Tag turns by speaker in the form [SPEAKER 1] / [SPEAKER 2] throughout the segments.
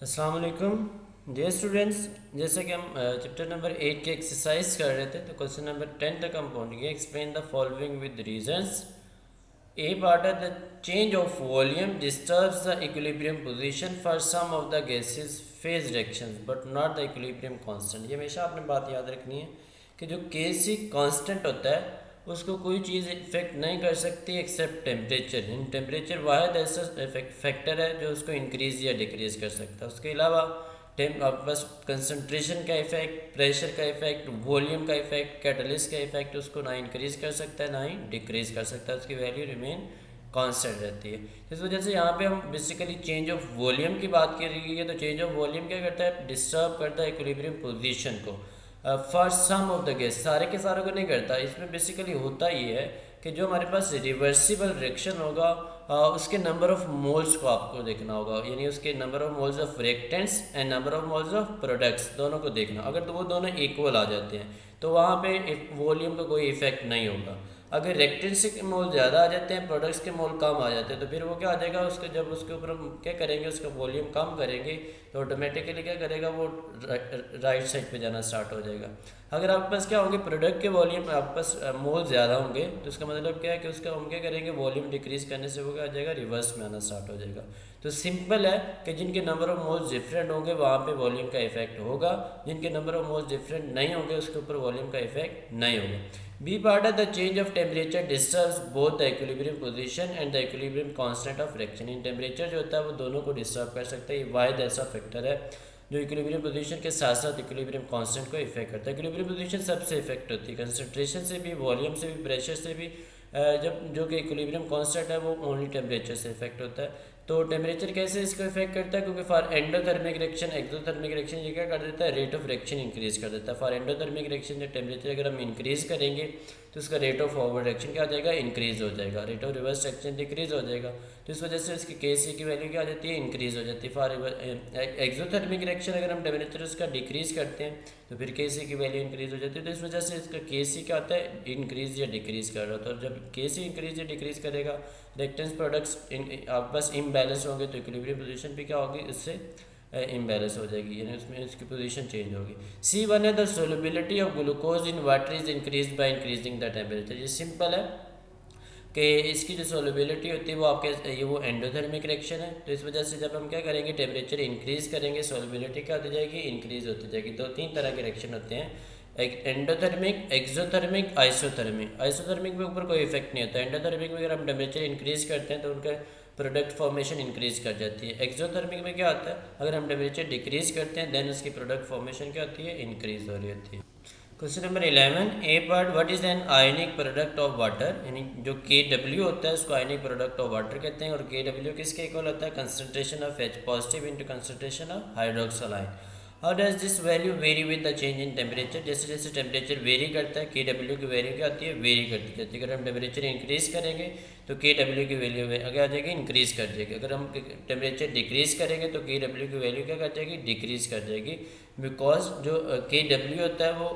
[SPEAKER 1] अस्सलाम वालेकुम dear students. जैसे कि हम चैप्टर नंबर 8 के एक्सरसाइज कर रहे थे, तो क्वेश्चन नंबर 10 तक हम पहुंच गए। Explain the following with reasons. A part है the change of volume disturbs the equilibrium position for some of the gases phase directions but not the equilibrium constant. ये हमेशा आपने बात याद रखनी है कि जो के सी कांस्टेंट होता है उसको कोई चीज़ इफेक्ट नहीं कर सकती एक्सेप्ट टेम्परेचर। इन टेम्परेचर वाहिद ऐसा फैक्टर है जो उसको इंक्रीज़ या डिक्रीज़ कर सकता है। उसके अलावा बस कंसंट्रेशन का इफेक्ट, प्रेशर का इफेक्ट, वॉल्यूम का इफेक्ट, कैटलिस्ट का इफेक्ट उसको ना इंक्रीज कर सकता है ना ही डिक्रीज कर सकता है। उसकी वैल्यू रिमेन कांस्टेंट रहती है। इस वजह से यहाँ पे हम बेसिकली चेंज ऑफ वॉल्यूम की बात कर रही है। तो चेंज ऑफ वॉल्यूम क्या करता है? डिस्टर्ब करता है इक्विलिब्रियम पोजीशन को for some of the gas. सारे के सारों को नहीं करता। इसमें बेसिकली होता ये है कि जो हमारे पास रिवर्सिबल रिएक्शन होगा उसके नंबर ऑफ मोल्स को आपको देखना होगा, यानी उसके number of moles of reactants and number of moles of products दोनों को देखना। अगर तो वो दोनों इक्वल आ जाते हैं तो वहाँ पे वॉल्यूम का कोई इफेक्ट नहीं होगा। अगर रिएक्टेंट्स के मोल ज़्यादा आ जाते हैं, प्रोडक्ट्स के मोल कम आ जाते हैं, तो फिर वो क्या आ जाएगा, उसके जब उसके ऊपर हम क्या करेंगे, उसका वॉल्यूम कम करेंगे तो ऑटोमेटिकली क्या करेगा, वो राइट साइड पे जाना स्टार्ट हो जाएगा। अगर आपके पास क्या होंगे, प्रोडक्ट के वॉल्यूम आपके पास मोल ज़्यादा होंगे, तो उसका मतलब क्या है कि उसका हम क्या करेंगे, वॉल्यूम डिक्रीज करने से वो क्या आ जाएगा, रिवर्स में आना स्टार्ट हो जाएगा। तो सिंपल है कि जिनके नंबर ऑफ मोल्स डिफरेंट होंगे वहाँ पे वॉल्यूम का इफेक्ट होगा, जिनके नंबर ऑफ मोल्स डिफरेंट नहीं होंगे उसके ऊपर वॉल्यूम का इफेक्ट नहीं होगा। बी पार्ट है the change of temperature disturbs both the equilibrium position and the equilibrium constant of reaction. In temperature जो होता है वो दोनों को डिस्टर्ब कर सकता है। ये वाहिद ऐसा फैक्टर है जो इक्विलिब्रियम पोजीशन के साथ साथ इक्विलिब्रियम कांस्टेंट को इफेक्ट करता है। इक्विलिब्रियम पोजीशन सबसे इफेक्ट होती है, कंसंट्रेशन से भी, वॉल्यूम से भी, प्रेशर से भी। जब जो कि इक्विलिब्रियम कांस्टेंट है वो ओनली टेम्परेचर से इफेक्ट होता है। तो टेम्परेचर कैसे इसको इफेक्ट करता है, क्योंकि for endothermic reaction, exothermic reaction ये क्या कर देता है, रेट ऑफ रिएक्शन इंक्रीज कर देता है। फॉर एंडोथर्मिक रिएक्शन जो टेम्परेचर अगर हम इंक्रीज करेंगे तो उसका रेट ऑफ फॉरवर्ड रिएक्शन क्या हो जाएगा, इंक्रीज हो जाएगा। Rate of reverse reaction decrease हो जाएगा। तो इस वजह से इसकी के सी की वैल्यू क्या आ जाती है, इंक्रीज हो जाती है। फॉर एक्सोथर्मिक रिएक्शन अगर हम टेम्परेचर उसका डिक्रीज करते हैं तो फिर के सी की वैल्यू इंक्रीज हो जाती है। तो इस वजह से इसका के सी क्या होता है, इंक्रीज या डिक्रीज कर रहा होता है। और जब के सी इंक्रीज या डिक्रीज करेगा, रिएक्टेंस प्रोडक्ट्स आप बस इम्बैलेंस होंगे तो इक्विलिब्रियम पोजीशन भी क्या होगी, इससे इम्बैलेंस हो जाएगी, यानी उसमें इसकी पोजीशन चेंज होगी। सी वन है the solubility of glucose in water is increase by increasing the temperature. ये सिंपल है कि इसकी जो सोलबिलिटी होती है वो आपके ये वो एंडोथर्मिक रिएक्शन है। तो इस वजह से जब हम क्या करेंगे, टेम्परेचर इंक्रीज करेंगे, सोलबिलिटी क्या होती जाएगी, इंक्रीज होती जाएगी। दो तीन तरह के रिएक्शन होते हैं, एक एंडोथर्मिक, एक्सोथर्मिक, आइसोथर्मिक। आइसोथर्मिक में ऊपर कोई इफेक्ट नहीं होता। एंडोथर्मिक में अगर हम टेम्परेचर इंक्रीज करते हैं तो उनका प्रोडक्ट फॉर्मेशन इंक्रीज कर जाती है। एक्सोथर्मिक में क्या होता है, अगर हम टेम्परेचर डिक्रीज करते हैं देन उसकी प्रोडक्ट फॉर्मेशन क्या होती है, इंक्रीज हो रही होती है। Question number 11 A part, what is an ionic product of water. यानी जो के डब्ल्यू होता है उसको आयनिक प्रोडक्ट ऑफ वाटर कहते हैं। और के डब्ल्यू किसके इक्वल होता है, concentration of H positive into concentration of hydroxyl ion. How does this value very with the change in temperature. जैसे जैसे टेम्परेचर वेरी करता है के डब्ल्यू की वैल्यू क्या होती है, वेरी करती जाती है। अगर हम टेम्परेचर इंक्रीज करेंगे तो के डब्ल्यू की वैल्यू आगे आ जाएगी, इंक्रीज कर जाएगी। अगर हम टेम्परेचर डिक्रीज करेंगे तो के डब्ल्यू की वैल्यू क्या कर जाएगी, डिक्रीज कर जाएगी। बिकॉज जो के डब्ल्यू होता है वो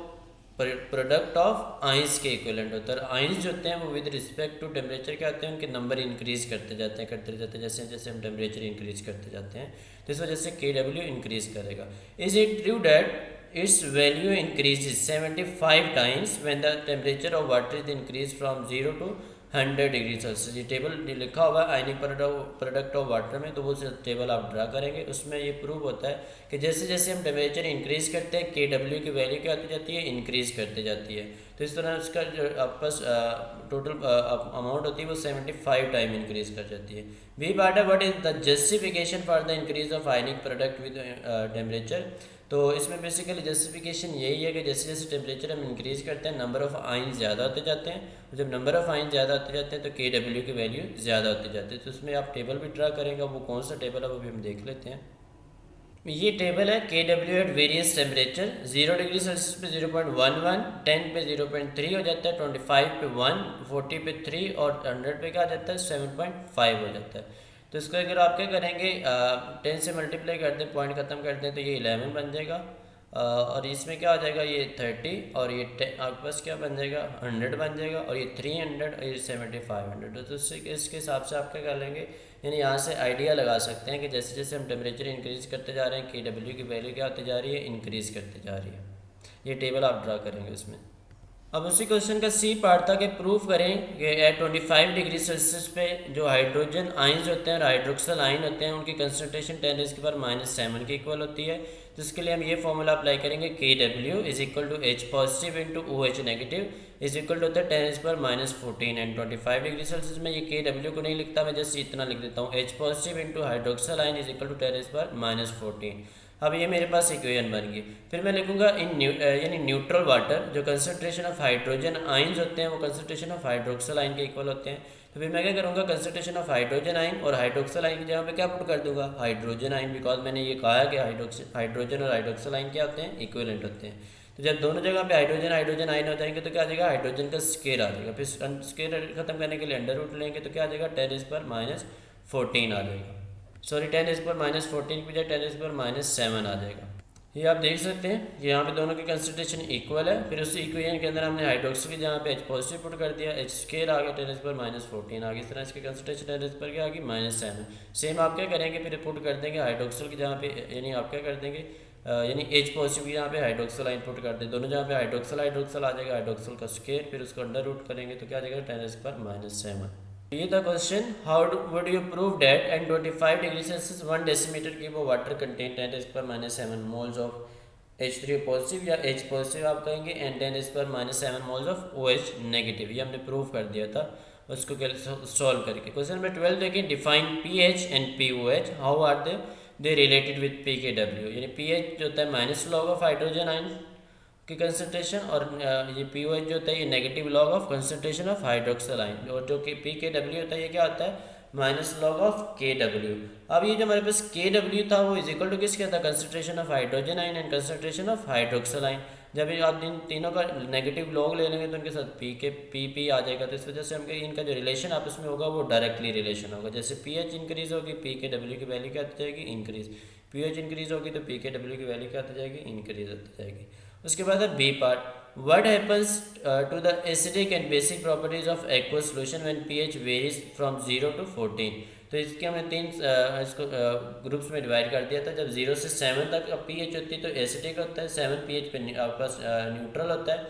[SPEAKER 1] प्रोडक्ट ऑफ आइंस के इक्विवेलेंट होता है। आइंस जो होते हैं वो विद रिस्पेक्ट टू टेम्परेचर क्या होते हैं, उनके नंबर इंक्रीज करते जाते हैं जैसे जैसे हम टेम्परेचर इंक्रीज करते जाते हैं। तो इस वजह से के डब्ल्यू इंक्रीज करेगा। Is it true that it's value increases 75 times when the temperature of water is increase from 0 to 100 degree Celsius. ये टेबल लिखा हुआ है आयनिक प्रोडक्ट ऑफ वाटर में, तो वो टेबल आप ड्रा करेंगे। उसमें ये प्रूव होता है कि जैसे जैसे हम टेम्परेचर इंक्रीज करते हैं के डब्ल्यू की वैल्यू क्या होती जाती है, इंक्रीज करते जाती है। तो इस तरह उसका जो आपके पास टोटल अमाउंट होती है वो 75 टाइम इंक्रीज कर जाती है। बी पार्ट है, what is the justification for the increase of ionic product with temperature. तो इसमें बेसिकली जस्टिफिकेशन यही है कि जैसे जैसे टेम्परेचर हम इंक्रीज करते हैं नंबर ऑफ आइन ज़्यादा होते जाते हैं। और जब नंबर ऑफ आइन ज़्यादा होते जाते हैं तो के डब्ल्यू की वैल्यू ज़्यादा होती जाती है। तो उसमें आप टेबल भी ड्रा करेंगे, वो कौन सा टेबल है वो भी हम देख लेते हैं। ये टेबल है के W at various temperature. 0 degree Celsius पे 0.11, 10 पे 0.3 हो जाता है, 25 पे 1, 40 पे 3 और 100 पे क्या आ जाता है, 7.5 हो जाता है। तो इसको अगर आप क्या करेंगे, 10 से मल्टीप्लाई कर दें, पॉइंट ख़त्म कर दें तो ये 11 बन जाएगा। और इसमें क्या हो जाएगा, ये 30 और ये आपके पास क्या बन जाएगा, 100 बन जाएगा। और ये 300 और ये 7500। तो इसके हिसाब से आप क्या कर लेंगे, यानी यहाँ से आइडिया लगा सकते हैं कि जैसे जैसे हम टेम्परेचर इंक्रीज़ करते जा रहे हैं KW की वैल्यू क्या होती जा रही है, इंक्रीज़ करती जा रही है। ये टेबल आप ड्रा करेंगे उसमें। अब उसी क्वेश्चन का सी पार्ट था कि प्रूफ करें कि एट 25 डिग्री सेल्सियस पे जो हाइड्रोजन आइंस होते हैं और हाइड्रोक्सल आइन होते हैं उनकी कंसनट्रेशन 10⁻⁷ की इक्वल होती है। तो इसके लिए हम ये फॉर्मूला अप्लाई करेंगे KW is equal to H positive into OH negative is equal to होता है 10⁻⁻14 एंड 25 डिग्री सेल्सियस में ये KW को नहीं लिखता, मैं जस्ट इतना लिख देता हूँ H पॉजिटिव इंटू हाइड्रोक्सल आइन इज इक्वल टू 10⁻⁻14। अब ये मेरे पास इक्वेशन बन गई। फिर मैं लिखूंगा यानी न्यूट्रल वाटर जो कंसंट्रेशन ऑफ हाइड्रोजन आइंस होते हैं वो कंसंट्रेशन ऑफ हाइड्रोक्सल आइन के इक्वल होते हैं। तो फिर मैं क्या करूँगा, कंसंट्रेशन ऑफ हाइड्रोजन आइन और हाइड्रोक्सल आइन की जगह पे क्या पुट कर दूंगा, हाइड्रोजन आइन, बिकॉज मैंने ये कहा है कि हाइड्रोजन और हाइड्रोक्सल आइन क्या होते हैं, इक्विवेलेंट होते हैं। तो जब दोनों जगह पे हाइड्रोजन हाइड्रोजन आइन हो जाएंगे तो क्या आ जाएगा, हाइड्रोजन का स्केयर आ जाएगा। फिर स्केयर खत्म करने के लिए अंडर रूट लेंगे तो क्या आ जाएगा, 10⁻⁻14 आ जाएगा। सॉरी 10⁻⁻14 की बजाय 10⁻⁷ आ जाएगा। ये आप देख सकते हैं कि यहाँ पे दोनों की कंसंट्रेशन इक्वल है। फिर उसी इक्वेशन के अंदर हमने हाइड्रोक्सिल की जहाँ पे H पॉजिटिव पुट कर दिया, H स्केयर आ गया 10⁻⁻14 आ गया। इस तरह इसकी कंसंट्रेशन 10 क्या आ गई, -7। सेम आप क्या करेंगे, फिर पुट कर देंगे हाइड्रोक्सिल की जहाँ पे, यानी आप क्या कर देंगे, यानी H पॉजिटिव की जहाँ पे हाइड्रोक्सिल आइन पुट कर दें, दोनों जहाँ पे हाइड्रोक्सिल हाइड्रोक्सिल आ जाएगा, हाइड्रोक्सिल का स्केयर, फिर उसको अंडर रूट करेंगे तो क्या आ जाएगा 10⁻⁷। ये था question, how would you prove that and 25 degree Celsius 1 decimetre cube of water contain 10⁻⁷ moles of H3 positive या H पॉजिटिव आप कहेंगे and 10⁻⁷ moles of OH negative. ये हमने प्रूव कर दिया था उसको सॉल्व करके। क्वेश्चन नंबर 12 देखिए, define pH and POH, how are they related with pKw। यानी pH जो होता है minus log of hydrogen ion की कंसंट्रेशन और ये POH जो होता है ये negative log of concentration of hydroxyl ion, और जो कि pKw होता है ये क्या होता है, माइनस लॉग ऑफ KW। अब ये जो हमारे पास KW था वो इज इक्वल टू किसका था, concentration of hydrogen ion and concentration of hydroxyl ion. जब ये आप इन तीनों का नेगेटिव लॉग ले लेंगे तो उनके साथ PP आ जाएगा। तो इस वजह से हम इनका जो रिलेशन आपस में होगा वो डायरेक्टली रिलेशन होगा। जैसे pH इंक्रीज होगी PKW की वैल्यू क्या आती जाएगी, इंक्रीज। pH इंक्रीज होगी तो PKW की वैल्यू क्या आती जाएगी, इंक्रीज आती जाएगी। उसके बाद है B part, what happens to the acidic and basic properties of aqueous solution when pH varies from 0 to 14। तो इसके हमने तीन इसको ग्रुप्स में डिवाइड कर दिया था। जब 0 से 7 तक pH होती है तो एसिडिक होता है, 7 pH पे आपके पास न्यूट्रल होता है,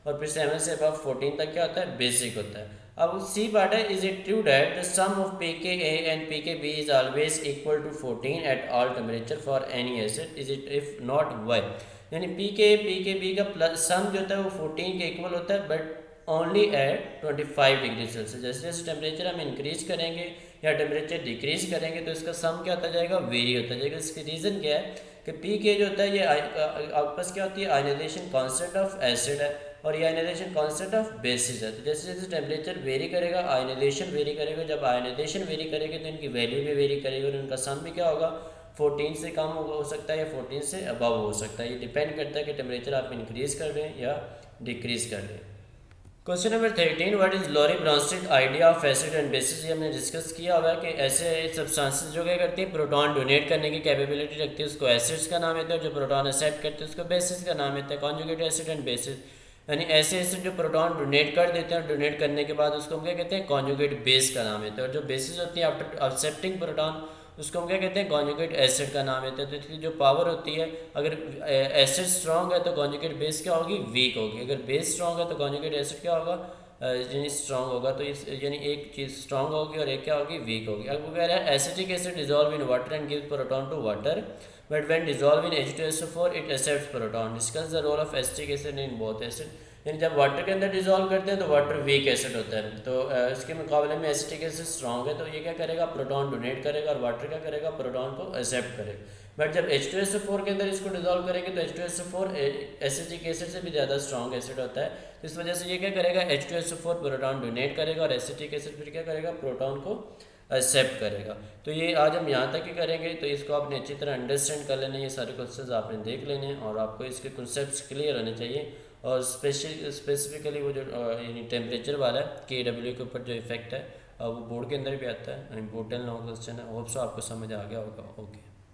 [SPEAKER 1] और फिर 7 से अबव 14 तक क्या होता है, बेसिक होता है। अब सी पार्ट है, is it true that the sum of pKa and pKb is always equal to 14 at all temperature for any acid, is it, if not why. यानी PKB का प्लस सम जो होता है वो 14 के इक्वल होता है, but only at 25 degree Celsius. जैसे जैसे टेम्परेचर हम इंक्रीज करेंगे या टेम्परेचर डिक्रीज करेंगे तो इसका सम क्या होता जाएगा, वेरी होता जाएगा। इसकी रीज़न क्या है कि PK जो होता है ये आपके पास क्या होती है, आयनाइजेशन कांस्टेंट ऑफ एसिड है और ये आयनाइजेशन कांस्टेंट ऑफ बेसिस है। तो जैसे जैसे टेम्परेचर वेरी करेगा आयनाइजेशन वेरी करेगा, जब आयनाइजेशन वेरी करेगी तो इनकी वैल्यू भी वेरी करेगी और इनका सम भी क्या होगा, 14 से कम हो सकता है या 14 से अबव हो सकता है। ये डिपेंड करता है कि टेम्परेचर आप इंक्रीज कर रहे हैं या डिक्रीज कर रहे हैं। Question number 13, what is lorry ब्रांस्टेड idea of acid and bases. ये हमने डिस्कस किया हुआ है कि ऐसे सब्सटेंसेस जो क्या करती हैं, प्रोटॉन डोनेट करने की कैपेबिलिटी रखती है, उसको एसिड्स का नाम देते हैं, जो प्रोटॉन एक्सेप्ट करते हैं उसको बेसिस का नाम देते हैं, कॉन्जुगेट एसिड एंड बेसिस। यानी ऐसे एसिड जो प्रोटॉन डोनेट कर देते हैं, डोनेट करने के बाद उसको हम क्या कहते हैं, कॉन्जुगेट बेस का नाम देते हैं, और जो बेसिस होती है आफ्टर एक्सेप्टिंग प्रोटॉन उसको हम क्या कहते हैं, कॉन्जुगेट एसिड का नाम देते हैं। तो इसकी जो पावर होती है, अगर एसिड स्ट्रॉन्ग है तो कॉन्जुगेट बेस क्या होगी, वीक होगी। अगर बेस स्ट्रॉन्ग है तो कॉन्जुगेट एसिड क्या होगा, यानी स्ट्रॉन्ग होगा। तो इस यानी एक चीज़ स्ट्रॉन्ग होगी और एक क्या होगी, वीक होगी। अब वो कह रहा है acetic acid dissolve in water and give proton to water, but when dissolve in H2SO4 it accepts proton. Discuss the role of acetic acid in both acid. यानी जब वाटर के अंदर डिजॉल्व करते हैं तो वाटर वीक एसिड होता है, तो इसके मुकाबले में एसिटिक एसिड स्ट्रॉन्ग है, तो ये क्या करेगा, प्रोटॉन डोनेट करेगा, और वाटर क्या करेगा, प्रोटॉन को एक्सेप्ट करेगा। बट जब H2SO4 के अंदर इसको डिजॉल्व करेंगे तो H2SO4 एसिटिक एसिड से भी ज़्यादा स्ट्रॉन्ग एसिड होता है, तो इस वजह से ये क्या करेगा, H2SO4 प्रोटॉन डोनेट करेगा और एसिटिक एसिड फिर क्या करेगा, प्रोटॉन को एक्सेप्ट करेगा। तो ये आज हम यहाँ तक ही करेंगे, तो इसको आपने अच्छी तरह अंडरस्टैंड कर लेना, ये सारे क्वेश्चंस आपने देख लेने हैं और आपको इसके कॉन्सेप्ट्स क्लियर होने चाहिए। और स्पेसिफिकली वो जो यानी टेम्परेचर वाला है KW के ऊपर जो इफेक्ट है वो बोर्ड के अंदर भी आता है, इम्पोर्टेंट क्वेश्चन है। होप सो आपको समझ आ गया होगा। ओके।